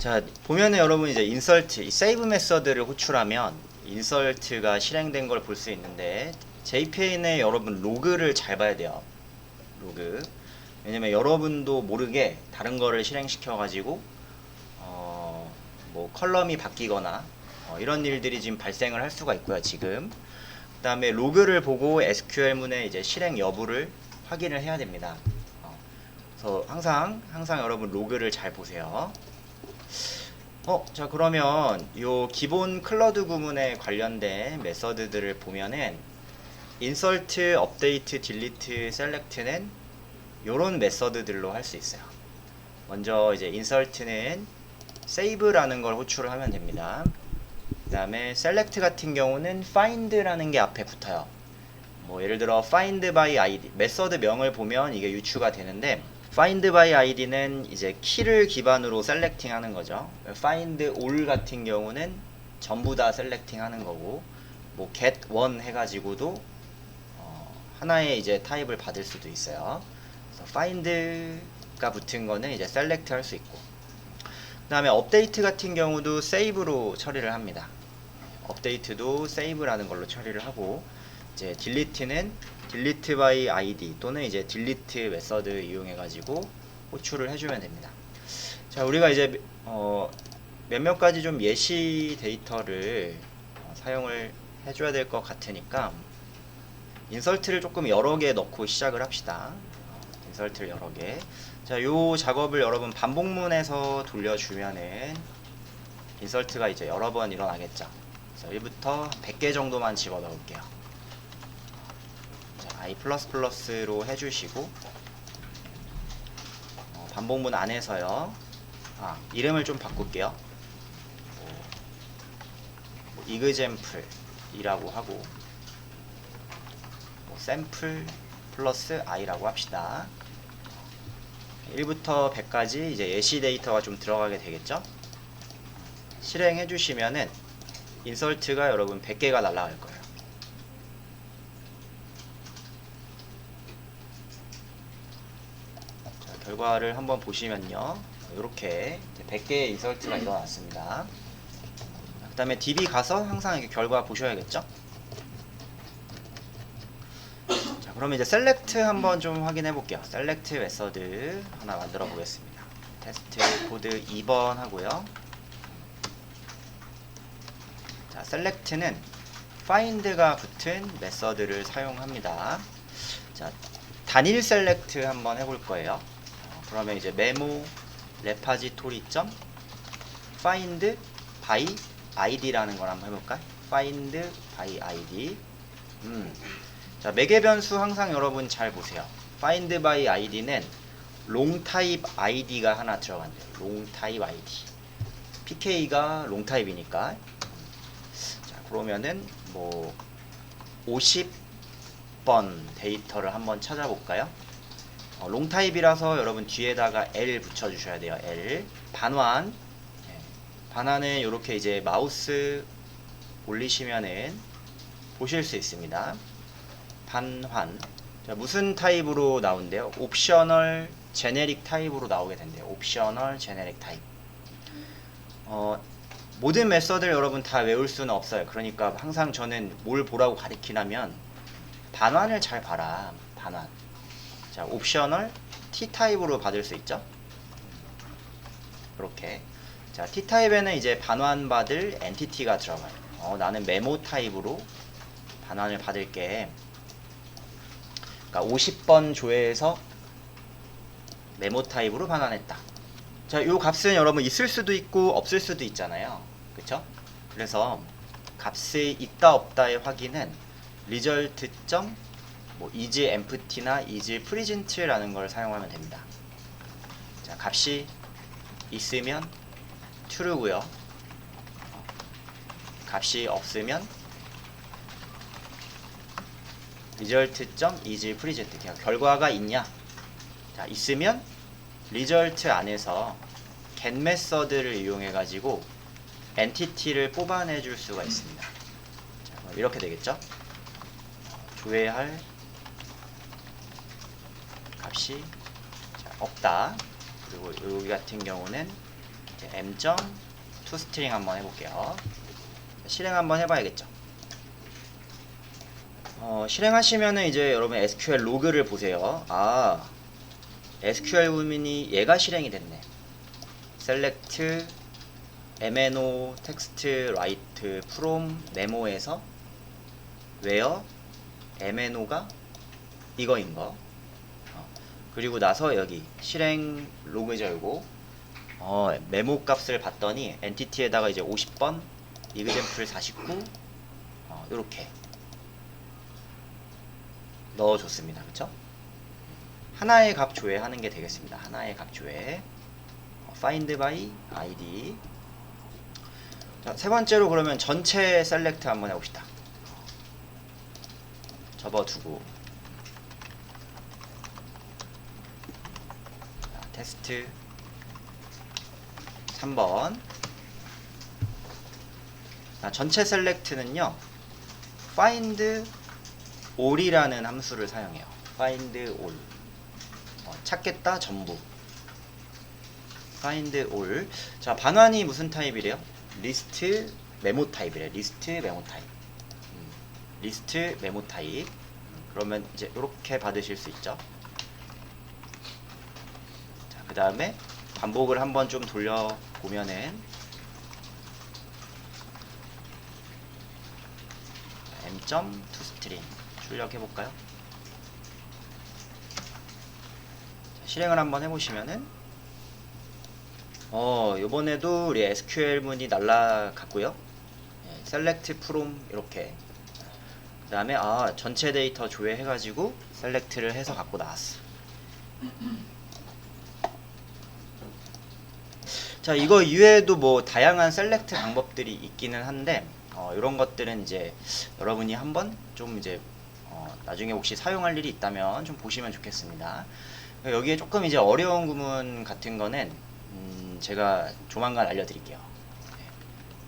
자, 보면은 여러분 이제 인설트, 이 세이브 메서드를 호출하면 인설트가 실행된 걸 볼 수 있는데 JPN에 여러분 로그를 잘 봐야 돼요. 로그. 왜냐면 여러분도 모르게 다른 거를 실행시켜 가지고 뭐 컬럼이 바뀌거나 이런 일들이 지금 발생을 할 수가 있고요. 지금 그 다음에 로그를 보고 SQL문의 이제 실행 여부를 확인을 해야 됩니다. 그래서 항상 여러분 로그를 잘 보세요. 자, 그러면 요 기본 클러드 구문에 관련된 메서드들을 보면은 insert, update, delete, select는 요런 메서드들로 할 수 있어요. 먼저 이제 insert는 save라는 걸 호출을 하면 됩니다. 그 다음에 select 같은 경우는 find라는 게 앞에 붙어요. 뭐 예를 들어 find by id 메서드 명을 보면 이게 유추가 되는데, find by id는 이제 키를 기반으로 셀렉팅 하는 거죠. find all 같은 경우는 전부 다 셀렉팅 하는 거고, 뭐 get one 해가지고도 하나의 이제 타입을 받을 수도 있어요. 그래서 find가 붙은 거는 이제 select 할 수 있고, 그 다음에 update 같은 경우도 save로 처리를 합니다. update도 save라는 걸로 처리를 하고, 이제 delete는 delete by id 또는 이제 delete 메서드 이용해 가지고 호출을 해주면 됩니다. 자, 우리가 이제 몇몇 가지 좀 예시 데이터를 사용을 해줘야 될 것 같으니까 인설트를 조금 여러 개 넣고 시작을 합시다. 인설트를 여러 개. 자, 요 작업을 여러분 반복문에서 돌려주면은 인설트가 이제 여러 번 일어나겠죠. 그래서 1부터 100개 정도만 집어 넣을게요. i++로 해주시고, 반복문 안에서요. 이름을 좀 바꿀게요. example이라고 하고, sample 플러스 i라고 합시다. 1부터 100까지 이제 예시 데이터가 좀 들어가게 되겠죠. 실행해 주시면은 인설트가 여러분 100개가 날아갈 거예요. 결과를 한번 보시면요, 이렇게 100개의 인설트가 일어났습니다. 그 다음에 DB 가서 항상 이렇게 결과 보셔야겠죠. 자, 그러면 이제 셀렉트 한번 좀 확인해 볼게요. 셀렉트 메서드 하나 만들어 보겠습니다. 테스트 코드 2번 하고요. 자, 셀렉트는 find가 붙은 메서드를 사용합니다. 자, 단일 셀렉트 한번 해볼 거예요. 그러면 이제 메모 레파지토리 점 find by id라는 걸 한번 해볼까요? find by id. 자, 매개 변수 항상 여러분 잘 보세요. find by id는 long type id가 하나 들어간대요. long type id. pk가 long type이니까. 자, 그러면은 뭐 50번 데이터를 한번 찾아볼까요? 롱타입이라서 여러분 뒤에다가 L 붙여주셔야 돼요. L. 반환. 반환은 이렇게 이제 마우스 올리시면은 보실 수 있습니다. 반환. 자, 무슨 타입으로 나온대요? 옵셔널 제네릭 타입으로 나오게 된대요. 옵셔널 제네릭 타입. 모든 메서드를 여러분 다 외울 수는 없어요. 그러니까 항상 저는 뭘 보라고 가리키냐면 반환을 잘 봐라. 반환. 자, 옵셔널 T타입으로 받을 수 있죠. 이렇게. 자, T타입에는 이제 반환받을 엔티티가 들어가요. 나는 메모 타입으로 반환을 받을게. 그러니까 50번 조회에서 메모 타입으로 반환했다. 자, 요 값은 여러분 있을 수도 있고 없을 수도 있잖아요. 그쵸? 그래서 값이 있다 없다의 확인은 result. 뭐 is empty나 is present라는 걸 사용하면 됩니다. 자, 값이 있으면 true고요. 값이 없으면 result.is present. 그냥 결과가 있냐? 자, 있으면 result 안에서 get 메서드를 이용해 가지고 엔티티를 뽑아내 줄 수가 있습니다. 자, 이렇게 되겠죠? 조회할 값이 없다. 그리고 여기 같은 경우는 m.toString 한번 해볼게요. 실행 한번 해봐야겠죠. 실행하시면은 이제 여러분 SQL 로그를 보세요. 아, SQL 부분이 얘가 실행이 됐네. select mno text write from memo에서 where mno가 이거인 거. 그리고 나서 여기 실행 로그 열고 메모 값을 봤더니 엔티티에다가 이제 50번 example 49 이렇게 넣어줬습니다. 그쵸? 하나의 값 조회하는 게 되겠습니다. 하나의 값 조회. find by id. 자, 세 번째로 그러면 전체 셀렉트 한번 해봅시다. 접어두고 테스트 3번. 자, 전체 셀렉트는요 find all이라는 함수를 사용해요. find all. 찾겠다 전부. find all. 자, 반환이 무슨 타입이래요? 리스트 메모 타입이래. 리스트 메모 타입. 리스트 메모 타입. 그러면 이제 이렇게 받으실 수 있죠. 자, 그 다음에 반복을 한번 좀 돌려보면은 m.toString 출력해볼까요? 실행을 한번 해보시면은 요번에도 우리 SQL 문이 날라갔고요. select from 이렇게. 그 다음에 전체 데이터 조회해가지고 셀렉트를 해서 갖고 나왔어. 자, 이거 이외에도 뭐 다양한 셀렉트 방법들이 있기는 한데 이런 것들은 이제 여러분이 한번 좀 이제 나중에 혹시 사용할 일이 있다면 좀 보시면 좋겠습니다. 여기에 조금 이제 어려운 구문 같은 거는 제가 조만간 알려드릴게요.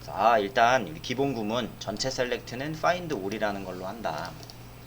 자, 일단 기본 구문 전체 셀렉트는 find all이라는 걸로 한다.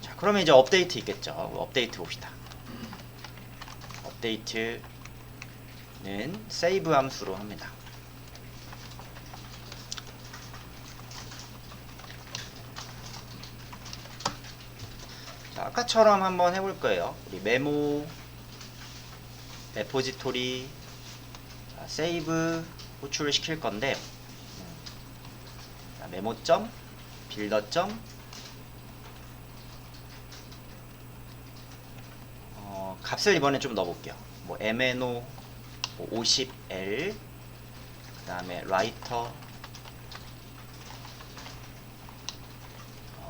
자, 그러면 이제 업데이트 있겠죠. 업데이트 봅시다. 업데이트는 save 함수로 합니다. 자, 아까처럼 한번 해볼 거예요. 우리 메모 레포지토리 세이브 호출을 시킬 건데 메모점 빌더점 값을 이번에 좀 넣어볼게요. 뭐 mno 50l 그 다음에 writer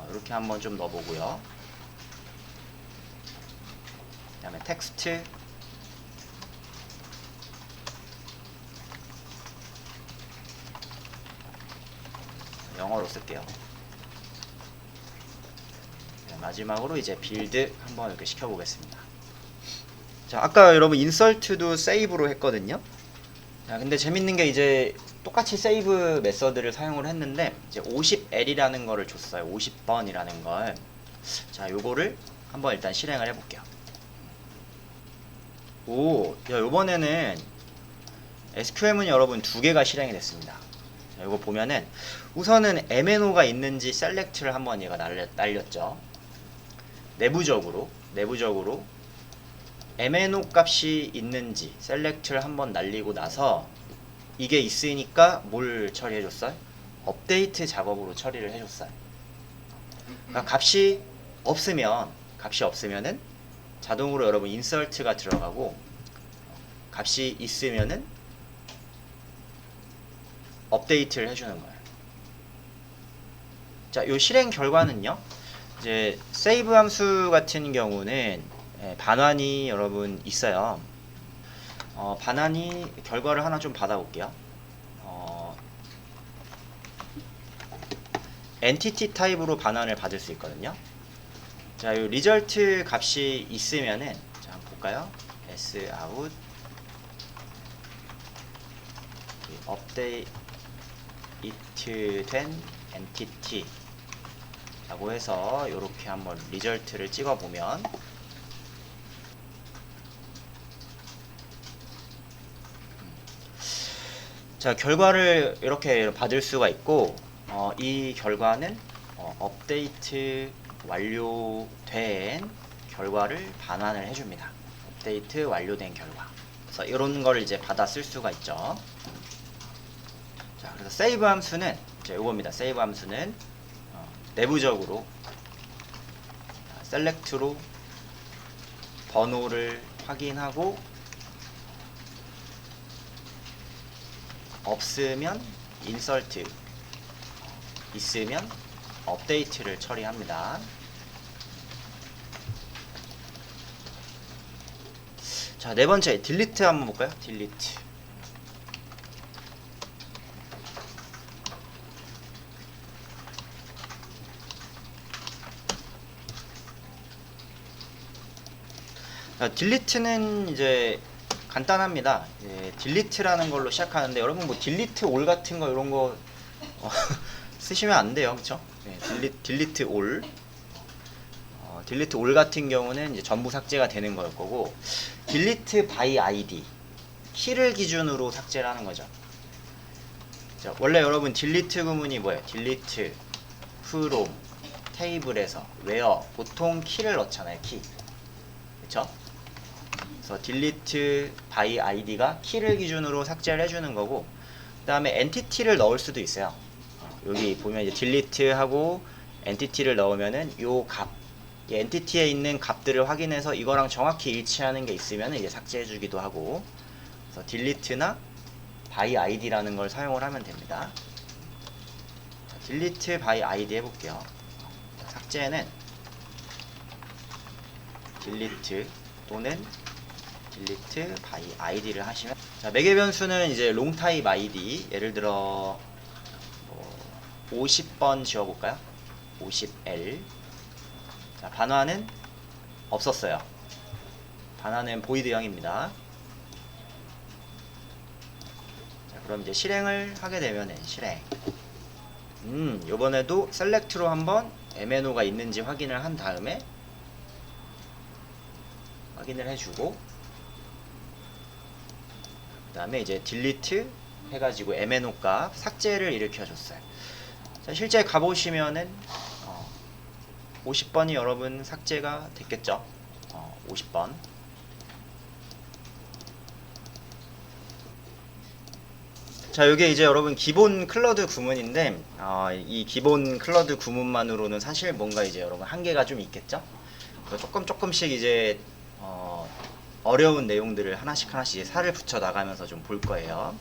이렇게 한번 좀 넣어보고요. 그 다음에 텍스트 영어로 쓸게요. 네, 마지막으로 이제 빌드 한번 이렇게 시켜보겠습니다. 자, 아까 여러분 인설트도 세이브로 했거든요. 자, 근데 재밌는 게 이제 똑같이 세이브 메서드를 사용을 했는데 이제 50L이라는 거를 줬어요. 50번이라는 걸. 자, 요거를 한번 일단 실행을 해볼게요. 오, 야, 요번에는 SQL문이 여러분 2개가 실행이 됐습니다. 자, 요거 보면은 우선은 mno가 있는지 셀렉트를 한번 얘가 날렸죠. 내부적으로 mno 값이 있는지 셀렉트를 한번 날리고 나서 이게 있으니까 뭘 처리해줬어요? 업데이트 작업으로 처리를 해줬어요. 그러니까 값이 없으면은 자동으로 여러분 인설트가 들어가고 값이 있으면은 업데이트를 해주는 거예요. 자, 요 실행 결과는요. 이제 save 함수 같은 경우는 반환이 여러분 있어요. 반환이 결과를 하나 좀 받아볼게요. 엔티티 타입으로 반환을 받을 수 있거든요. 자, 요 리절트 값이 있으면은 자, 한번 볼까요? sout 업데이트 된 엔티티 라고 해서 이렇게 한번 리절트를 찍어 보면 자, 결과를 이렇게 받을 수가 있고, 이 결과는 업데이트 완료된 결과를 반환을 해줍니다. 업데이트 완료된 결과. 그래서 이런 걸 이제 받아 쓸 수가 있죠. 자, 그래서 세이브 함수는 이제 이겁니다. 세이브 함수는 내부적으로 셀렉트로 번호를 확인하고 없으면 인설트, 있으면 업데이트를 처리합니다. 자, 네 번째 딜리트 한번 볼까요? 딜리트. 자, 딜리트는 이제 간단합니다. 딜리트라는 걸로 시작하는데, 여러분 뭐 딜리트 올 같은 거 이런 거 쓰시면 안 돼요, 그렇죠? 네, 딜리트 올. 딜리트 올 같은 경우는 이제 전부 삭제가 되는 걸 거고, 딜리트 바이 아이디, 키를 기준으로 삭제를 하는 거죠. 자, 원래 여러분 딜리트 구문이 뭐예요? 딜리트 프롬 테이블에서 웨어, 보통 키를 넣잖아요, 키. 그쵸? 그래서 딜리트 바이 아이디가 키를 기준으로 삭제를 해주는 거고, 그 다음에 엔티티를 넣을 수도 있어요. 여기 보면 이제 딜리트 하고 엔티티를 넣으면은 요 값, 이 엔티티에 있는 값들을 확인해서 이거랑 정확히 일치하는 게 있으면 이제 삭제해 주기도 하고, 그래서 딜리트나 바이 아이디라는 걸 사용을 하면 됩니다. 자, 딜리트 바이 아이디 해볼게요. 삭제는 딜리트 또는 딜리트 바이 아이디를 하시면, 자, 매개 변수는 이제 롱타입 아이디, 예를 들어 50번 지어볼까요? 50L. 자, 반환은 없었어요. 반환은 보이드형입니다. 자, 그럼 이제 실행을 하게 되면은 실행. 요번에도 셀렉트로 한번 MNO가 있는지 확인을 한 다음에 확인을 해주고, 그 다음에 이제 딜리트 해가지고 MNO 값 삭제를 일으켜줬어요. 자, 실제 가보시면은 50번이 여러분 삭제가 됐겠죠. 50번. 자, 이게 이제 여러분 기본 클러드 구문인데, 이 기본 클러드 구문만으로는 사실 뭔가 이제 여러분 한계가 좀 있겠죠. 조금씩 이제 어려운 내용들을 하나씩 살을 붙여 나가면서 좀 볼 거예요.